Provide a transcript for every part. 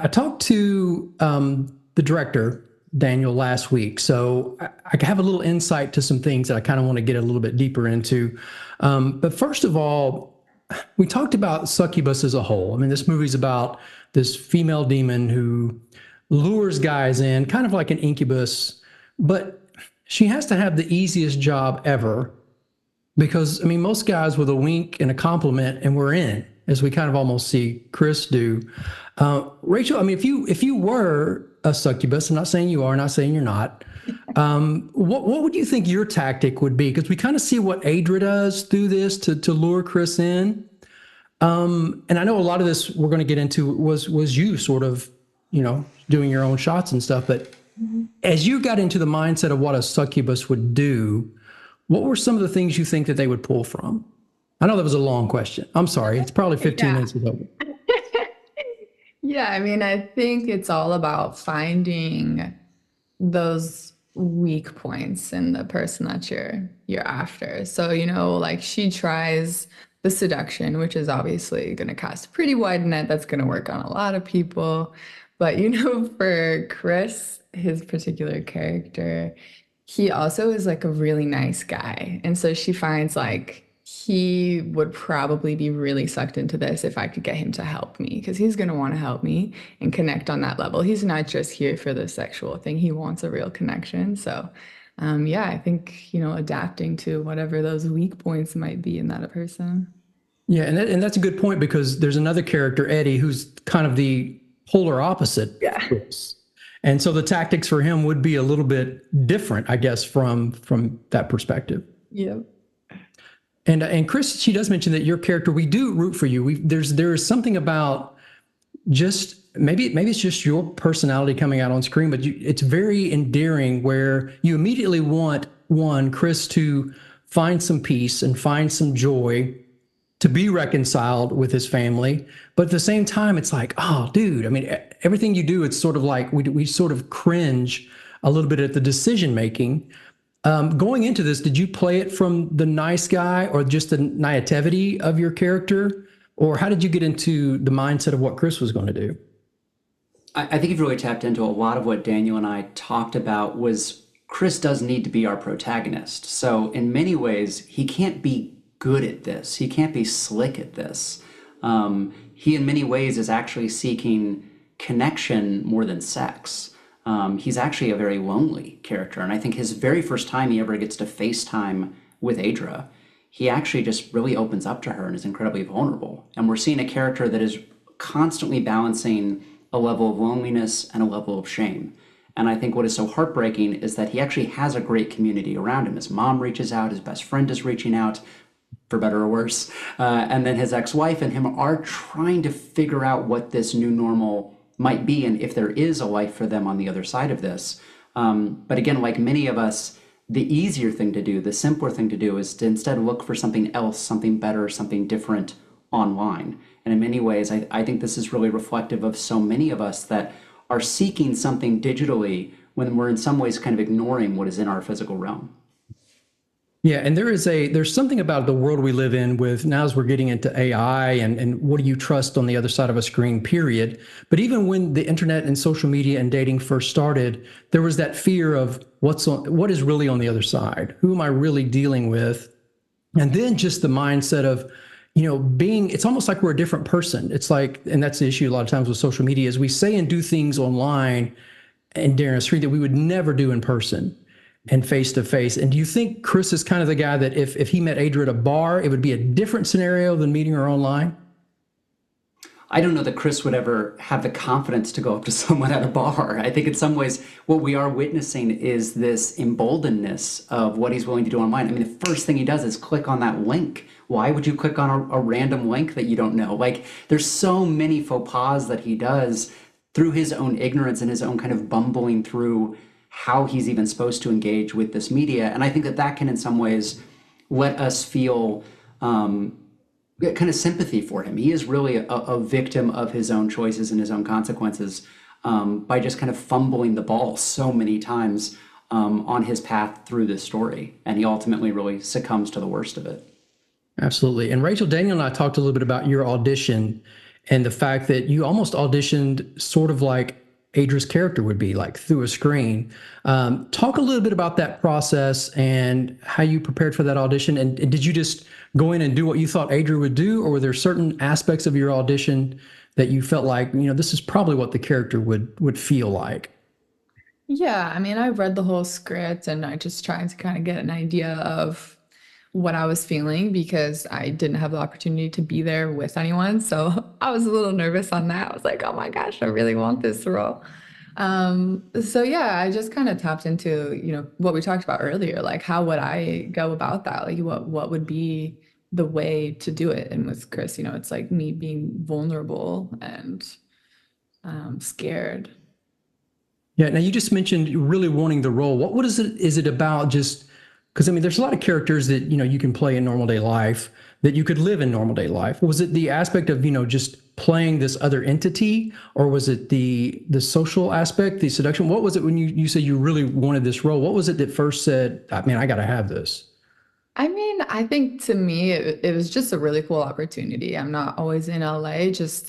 I talked to the director, Daniel, last week. So I have a little insight to some things that I kind of want to get a little bit deeper into. But first of all, we talked about Succubus as a whole. I mean, this movie's about this female demon who lures guys in, kind of like an incubus, but she has to have the easiest job ever because, I mean, most guys with a wink and a compliment, and we're in, as we kind of almost see Chris do. Rachel, I mean, if you were a succubus, I'm not saying you are, not saying you're not. What would you think your tactic would be? Because we kind of see what Adra does through this to lure Chris in. And I know a lot of this we're going to get into was you sort of, doing your own shots and stuff. But as you got into the mindset of what a succubus would do, what were some of the things you think that they would pull from? I know that was a long question. I'm sorry. It's probably 15 Yeah. minutes ago. Yeah, I mean, I think it's all about finding those weak points in the person that you're after. So, like she tries the seduction, which is obviously going to cast a pretty wide net that's going to work on a lot of people. But, for Chris, his particular character, he also is like a really nice guy. And so she finds like he would probably be really sucked into this if I could get him to help me because he's going to want to help me and connect on that level. He's not just here for the sexual thing, he wants a real connection. So, yeah, I think, adapting to whatever those weak points might be in that person. Yeah, and that's a good point because there's another character, Eddie, who's kind of the polar opposite of Yeah. Chris. And so the tactics for him would be a little bit different, I guess, from that perspective. Yep. And Chris, she does mention that your character, we do root for you. There is something about just maybe it's just your personality coming out on screen, but it's very endearing where you immediately want Chris to find some peace and find some joy, to be reconciled with his family. But at the same time, it's like, oh, dude, I mean, everything you do, it's sort of like we sort of cringe a little bit at the decision making. Going into this, did you play it from the nice guy or just the naivety of your character? Or how did you get into the mindset of what Chris was going to do? I think you've really tapped into a lot of what Daniel and I talked about was Chris does need to be our protagonist. So in many ways, he can't be good at this. He can't be slick at this. He in many ways is actually seeking connection more than sex. He's actually a very lonely character. And I think his very first time he ever gets to FaceTime with Adra, he actually just really opens up to her and is incredibly vulnerable. And we're seeing a character that is constantly balancing a level of loneliness and a level of shame. And I think what is so heartbreaking is that he actually has a great community around him. His mom reaches out, his best friend is reaching out, for better or worse. And then his ex-wife and him are trying to figure out what this new normal might be and if there is a life for them on the other side of this. But again, like many of us, the easier thing to do, the simpler thing to do is to instead look for something else, something better, something different online. And in many ways, I think this is really reflective of so many of us that are seeking something digitally when we're in some ways kind of ignoring what is in our physical realm. Yeah, and there's something about the world we live in with now as we're getting into AI and what do you trust on the other side of a screen, period. But even when the internet and social media and dating first started, there was that fear of what is really on the other side? Who am I really dealing with? And then just the mindset of, it's almost like we're a different person. It's like, and that's the issue a lot of times with social media is we say and do things online and during a screen that we would never do in person and face to face. And do you think Chris is kind of the guy that if he met Adria at a bar, it would be a different scenario than meeting her online? I don't know that Chris would ever have the confidence to go up to someone at a bar. I think in some ways what we are witnessing is this emboldenedness of what he's willing to do online. I mean, the first thing he does is click on that link. Why would you click on a random link that you don't know? Like, there's so many faux pas that he does through his own ignorance and his own kind of bumbling through how he's even supposed to engage with this media. And I think that can in some ways let us feel kind of sympathy for him. He is really a victim of his own choices and his own consequences by just kind of fumbling the ball so many times on his path through this story. And he ultimately really succumbs to the worst of it. Absolutely. And Rachel, Daniel and I talked a little bit about your audition. and the fact that you almost auditioned sort of like Adra's character would be, like through a screen. Talk a little bit about that process and how you prepared for that audition. And did you just go in and do what you thought Adra would do, or were there certain aspects of your audition that you felt like, this is probably what the character would feel like? Yeah, I mean, I read the whole script and I just tried to kind of get an idea of what I was feeling because I didn't have the opportunity to be there with anyone. So I was a little nervous on that. I was like, oh my gosh, I really want this role. So yeah, I just kind of tapped into, what we talked about earlier, like how would I go about that? Like what would be the way to do it? And with Chris, it's like me being vulnerable and scared. Yeah. Now you just mentioned really wanting the role. What is it? Is it about just because I mean, there's a lot of characters that you can play in normal day life that you could live in normal day life. Was it the aspect of just playing this other entity, or was it the social aspect, the seduction? What was it when you said you really wanted this role? What was it that first said, I mean, I got to have this? I mean, I think to me, it was just a really cool opportunity. I'm not always in LA, just,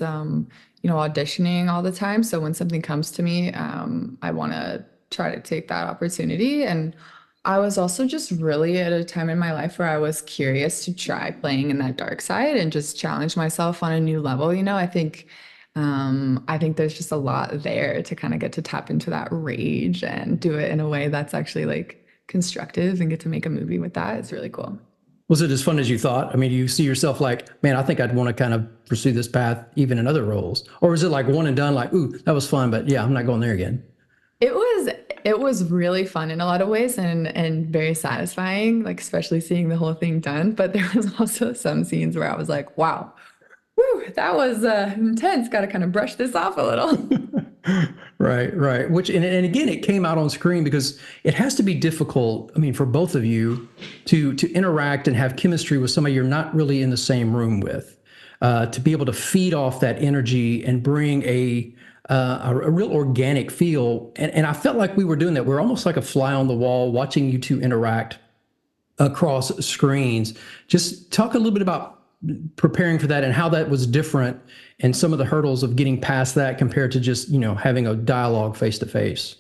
auditioning all the time. So when something comes to me, I want to try to take that opportunity. And I was also just really at a time in my life where I was curious to try playing in that dark side and just challenge myself on a new level. I think there's just a lot there to kind of get to tap into that rage and do it in a way that's actually like constructive and get to make a movie with that. It's really cool. Was it as fun as you thought? I mean, do you see yourself like, man, I think I'd want to kind of pursue this path even in other roles? Or is it like one and done, like, ooh, that was fun, but yeah, I'm not going there again? It was it was really fun in a lot of ways and very satisfying, like especially seeing the whole thing done. But there was also some scenes where I was like, wow, whew, that was intense. Got to kind of brush this off a little. Right, right. Which, and again, it came out on screen because it has to be difficult. I mean, for both of you to interact and have chemistry with somebody you're not really in the same room with, to be able to feed off that energy and bring a real organic feel. And I felt like we were doing that. We're almost like a fly on the wall watching you two interact across screens. Just talk a little bit about preparing for that and how that was different and some of the hurdles of getting past that compared to just, having a dialogue face to face.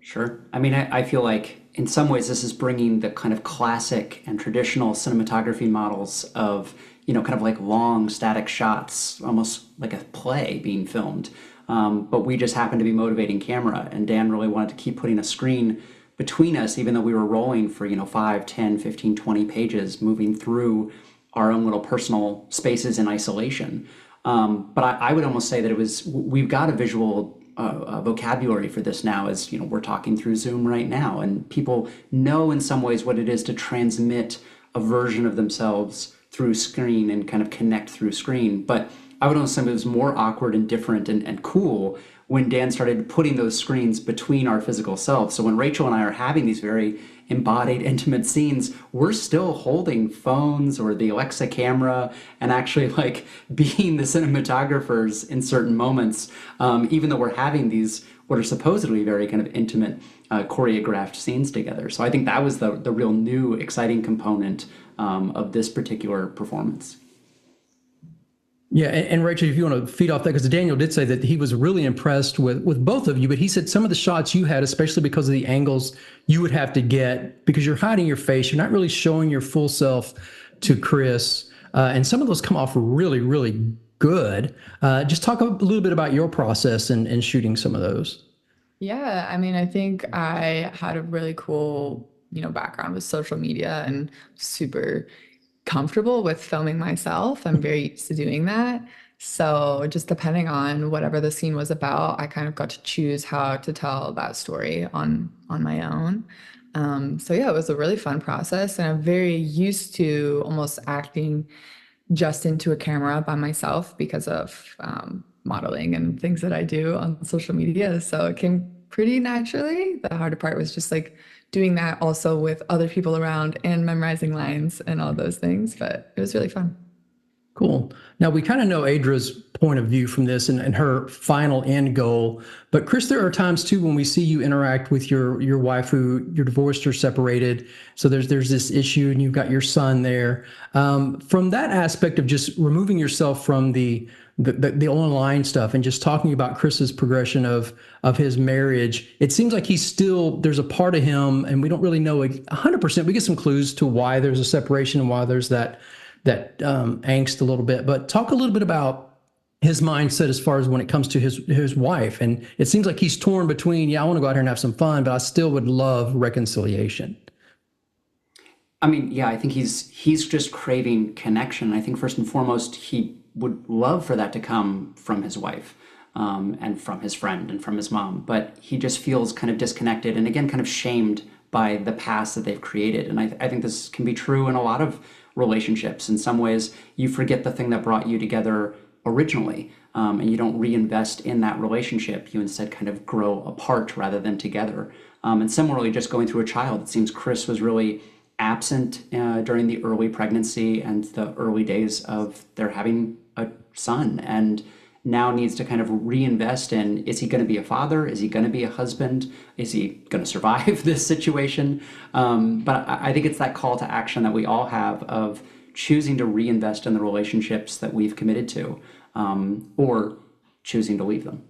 Sure. I mean, I feel like in some ways this is bringing the kind of classic and traditional cinematography models of, kind of like long static shots, almost like a play being filmed. But we just happened to be motivating camera, and Dan really wanted to keep putting a screen between us, even though we were rolling for, 5, 10, 15, 20 pages, moving through our own little personal spaces in isolation. But I would almost say that we've got a visual vocabulary for this now, as we're talking through Zoom right now, and people know in some ways what it is to transmit a version of themselves through screen and kind of connect through screen. But I would almost say it was more awkward and different and cool when Dan started putting those screens between our physical selves. So when Rachel and I are having these very embodied, intimate scenes, we're still holding phones or the Alexa camera and actually like being the cinematographers in certain moments, even though we're having these what are supposedly very kind of intimate choreographed scenes together. So I think that was the real new exciting component of this particular performance. Yeah, and Rachel, if you want to feed off that, because Daniel did say that he was really impressed with both of you, but he said some of the shots you had, especially because of the angles you would have to get, because you're hiding your face, you're not really showing your full self to Chris, and some of those come off really, really good. Just talk a little bit about your process in shooting some of those. Yeah, I mean, I think I had a really cool, background with social media and super comfortable with filming myself. I'm very used to doing that. So just depending on whatever the scene was about, I kind of got to choose how to tell that story on my own. So yeah, it was a really fun process, and I'm very used to almost acting just into a camera by myself because of modeling and things that I do on social media. So it came pretty naturally. The harder part was just like doing that also with other people around and memorizing lines and all those things. But it was really fun. Cool. Now we kind of know Adra's point of view from this and her final end goal. But Chris, there are times too when we see you interact with your wife who you're divorced or separated. So there's this issue and you've got your son there. From that aspect of just removing yourself from the online stuff and just talking about Chris's progression of his marriage, it seems like there's a part of him, and we don't really know 100%. We get some clues to why there's a separation and why there's that angst a little bit. But talk a little bit about his mindset as far as when it comes to his wife. And it seems like he's torn between, yeah, I want to go out here and have some fun, but I still would love reconciliation. I mean, yeah, I think he's just craving connection. I think first and foremost, he would love for that to come from his wife, and from his friend and from his mom. But he just feels kind of disconnected and again, kind of shamed by the past that they've created. And I think this can be true in a lot of relationships. In some ways, you forget the thing that brought you together originally, and you don't reinvest in that relationship. You instead kind of grow apart rather than together. And similarly, just going through a child, it seems Chris was really absent during the early pregnancy and the early days of their having a son, and now needs to kind of reinvest in, is he going to be a father? Is he going to be a husband? Is he going to survive this situation? But I think it's that call to action that we all have of choosing to reinvest in the relationships that we've committed to, or choosing to leave them.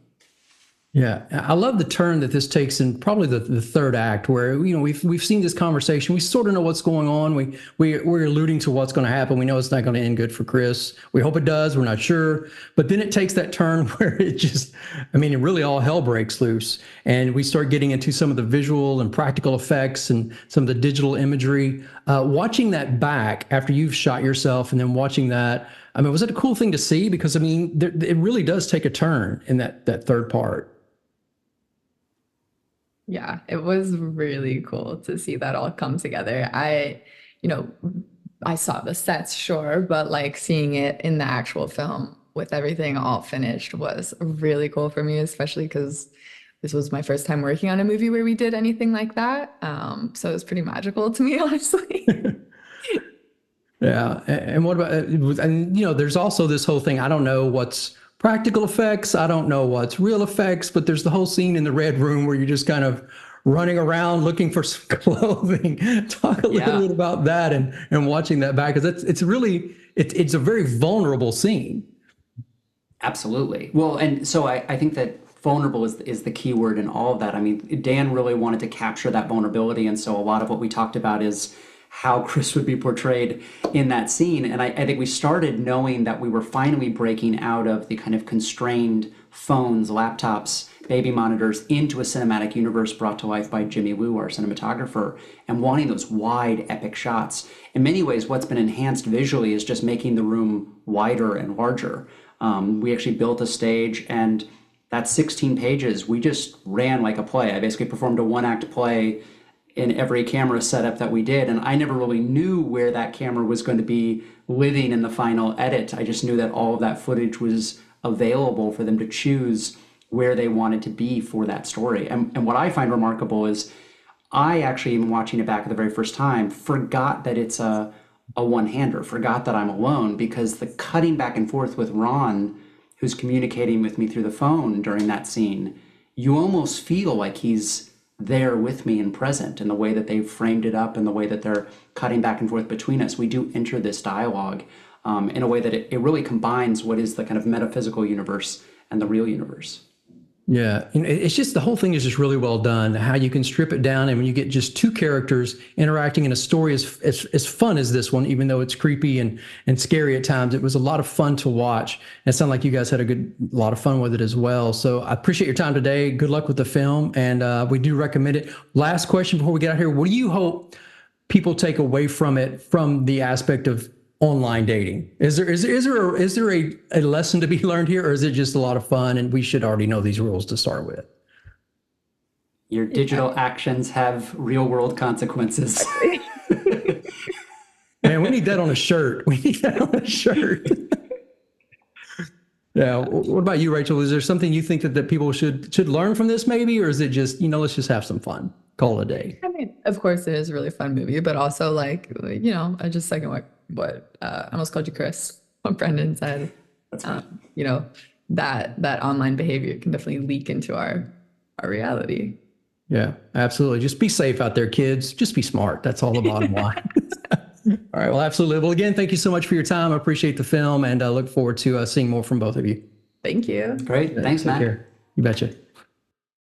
Yeah, I love the turn that this takes in probably the third act, where we've seen this conversation. We sort of know what's going on. We're alluding to what's going to happen. We know it's not going to end good for Chris. We hope it does. We're not sure, but then it takes that turn where it really all hell breaks loose, and we start getting into some of the visual and practical effects and some of the digital imagery. Watching that back after you've shot yourself, and then watching that, was it a cool thing to see? Because it really does take a turn in that third part. Yeah, it was really cool to see that all come together. You know, I saw the sets, sure, but like seeing it in the actual film with everything all finished was really cool for me, especially because this was my first time working on a movie where we did anything like that. So it was pretty magical to me, honestly. Yeah, and what about, there's also this whole thing. I don't know what's practical effects. I don't know what's real effects, but there's the whole scene in the red room where you're just kind of running around looking for some clothing. Talk a little bit about that and watching that back, because it's a very vulnerable scene. Absolutely. Well, and so I think that vulnerable is the key word in all of that. I mean, Dan really wanted to capture that vulnerability, and so a lot of what we talked about is how Chris would be portrayed in that scene. And I think we started knowing that we were finally breaking out of the kind of constrained phones, laptops, baby monitors into a cinematic universe brought to life by Jimmy Woo, our cinematographer, and wanting those wide, epic shots. In many ways, what's been enhanced visually is just making the room wider and larger. We actually built a stage, and that's 16 pages. We just ran like a play. I basically performed a one-act play in every camera setup that we did, and I never really knew where that camera was going to be living in the final edit. I just knew that all of that footage was available for them to choose where they wanted to be for that story. And what I find remarkable is I actually, even watching it back the very first time, forgot that it's a one-hander, forgot that I'm alone, because the cutting back and forth with Ron, who's communicating with me through the phone during that scene, you almost feel like he's there with me and present in the way that they've framed it up and the way that they're cutting back and forth between us. We do enter this dialogue in a way that it really combines what is the kind of metaphysical universe and the real universe. Yeah, it's just, the whole thing is just really well done. How you can strip it down, and when you get just two characters interacting in a story as fun as this one, even though it's creepy and scary at times, it was a lot of fun to watch. And it sounded like you guys had a lot of fun with it as well. So I appreciate your time today. Good luck with the film, and we do recommend it. Last question before we get out here: what do you hope people take away from it, from the aspect of online dating? Is there a lesson to be learned here, or is it just a lot of fun and we should already know these rules to start with? Your digital actions have real world consequences. Man, we need that on a shirt. We need that on a shirt. Yeah. What about you, Rachel? Is there something you think that people should learn from this, maybe, or is it just, let's just have some fun, call it a day? I mean, of course, it is a really fun movie, but also I just second what I almost called you Chris, what Brendan said. That's right. That online behavior can definitely leak into our reality. Yeah, absolutely. Just be safe out there, kids. Just be smart. That's all the bottom line. All right. Well, absolutely. Well, again, thank you so much for your time. I appreciate the film, and I look forward to seeing more from both of you. Thank you. Great. Thanks, Take Matt. care. You betcha.